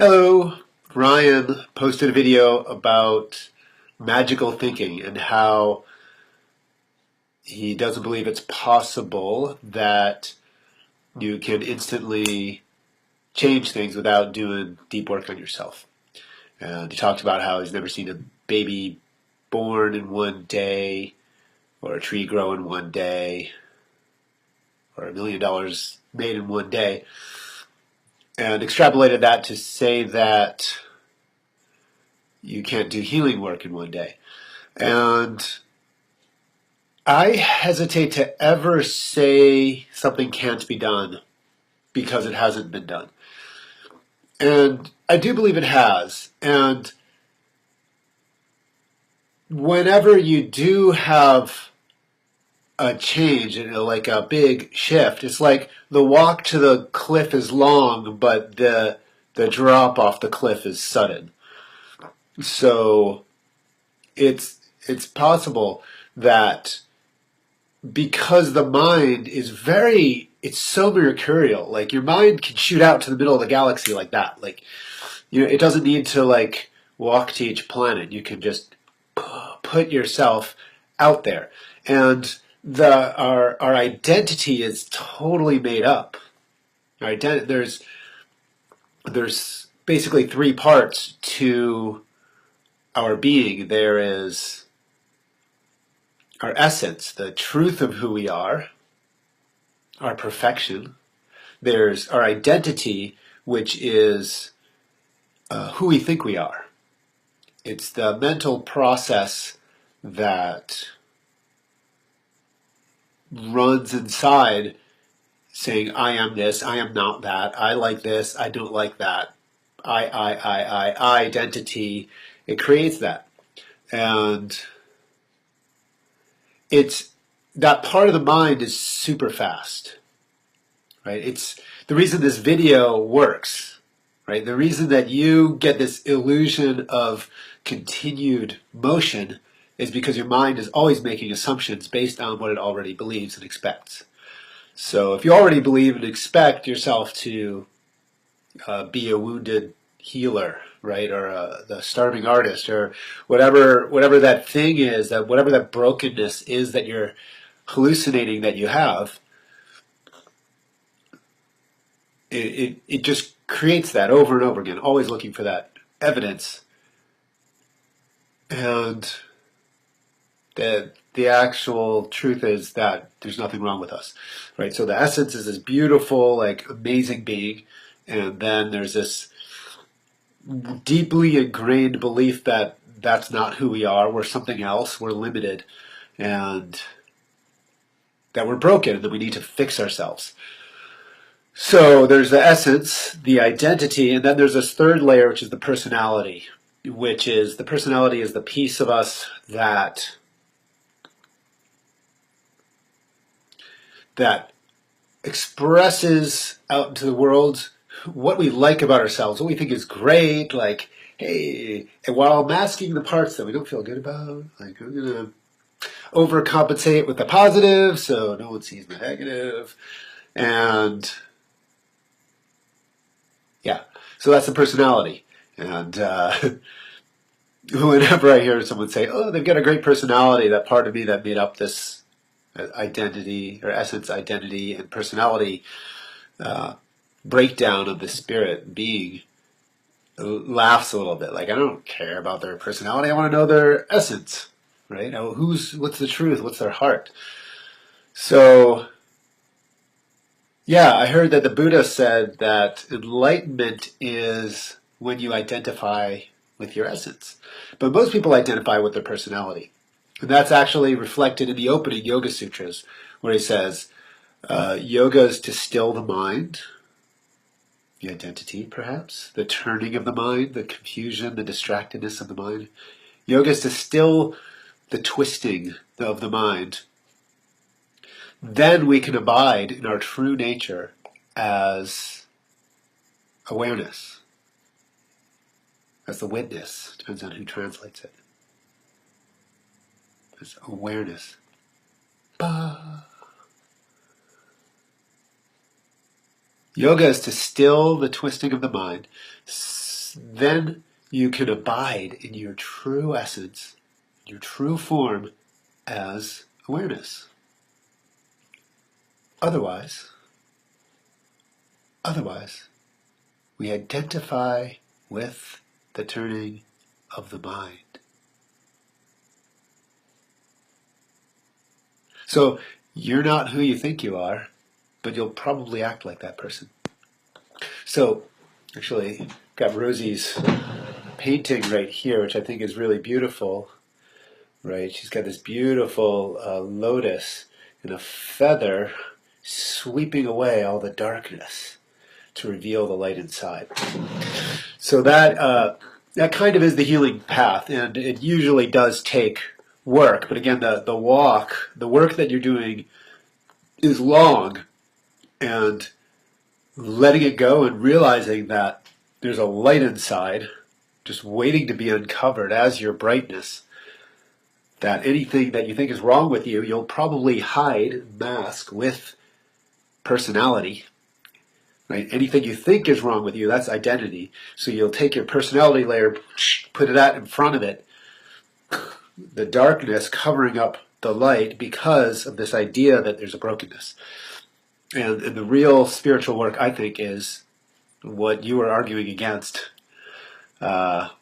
Hello, Ryan posted a video about magical thinking and how he doesn't believe it's possible that you can instantly change things without doing deep work on yourself. And he talked about how he's never seen a baby born in one day, or a tree grow in one day, or $1 million made in one day, and extrapolated that to say that you can't do healing work in one day. And I hesitate to ever say something can't be done because it hasn't been done. And I do believe it has. And whenever you do have a change, like a big shift, it's like the walk to the cliff is long, but the drop off the cliff is sudden. So it's possible that because the mind is it's so mercurial. Like your mind can shoot out to the middle of the galaxy like that. Like, it doesn't need to like walk to each planet. You can just put yourself out there. And our identity is totally made up. There's basically three parts to our being. There is our essence, the truth of who we are, our perfection. There's our identity, which is who we think we are. It's the mental process that runs inside saying, I am this, I am not that, I like this, I don't like that, I identity. It creates that. And it's that part of the mind is super fast, right? It's the reason this video works, right? The reason that you get this illusion of continued motion is because your mind is always making assumptions based on what it already believes and expects. So if you already believe and expect yourself to be a wounded healer, right, or the starving artist, or whatever that thing is, that whatever that brokenness is that you're hallucinating that you have, it just creates that over and over again, always looking for that evidence. And the actual truth is that there's nothing wrong with us, right? So the essence is this beautiful, like amazing being, and then there's this deeply ingrained belief that that's not who we are. We're something else. We're limited, and that we're broken, and that we need to fix ourselves. So there's the essence, the identity, and then there's this third layer, which is the personality, the personality is the piece of us that expresses out into the world what we like about ourselves, what we think is great, like, hey, and while masking the parts that we don't feel good about, like, I'm going to overcompensate with the positive so no one sees the negative. And yeah, so that's the personality. And whenever I hear someone say, oh, they've got a great personality, that part of me that made up this identity or essence, identity, and personality breakdown of the spirit being laughs a little bit. Like, I don't care about their personality. I want to know their essence, right? What's the truth? What's their heart? So, yeah, I heard that the Buddha said that enlightenment is when you identify with your essence. But most people identify with their personality. And that's actually reflected in the opening Yoga Sutras, where he says, yoga is to still the mind, the identity, perhaps, the turning of the mind, the confusion, the distractedness of the mind. Yoga is to still the twisting of the mind. Then we can abide in our true nature as awareness, as the witness. Depends on who translates it. As awareness. Bah. Yoga is to still the twisting of the mind then you can abide in your true essence, your true form as awareness. Otherwise, we identify with the turning of the mind. So you're not who you think you are, but you'll probably act like that person. So actually, got Rosie's painting right here, which I think is really beautiful. Right, she's got this beautiful lotus and a feather sweeping away all the darkness to reveal the light inside. So that kind of is the healing path, and it usually does take work. But again, the work that you're doing is long, and letting it go and realizing that there's a light inside just waiting to be uncovered as your brightness, that anything that you think is wrong with you, you'll probably hide, mask with personality. Right? Anything you think is wrong with you, that's identity. So you'll take your personality layer, put it out in front of it, the darkness covering up the light because of this idea that there's a brokenness. And the real spiritual work, I think, is what you are arguing against,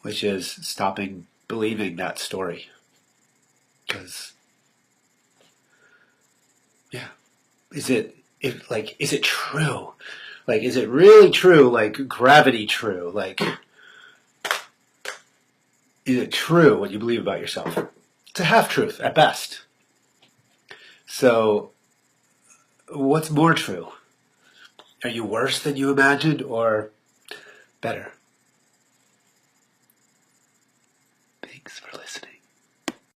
which is stopping believing that story. Because, yeah, is it true? Like, is it really true? Like, gravity true? Like, is it true what you believe about yourself? It's a half-truth at best. So, what's more true? Are you worse than you imagined or better?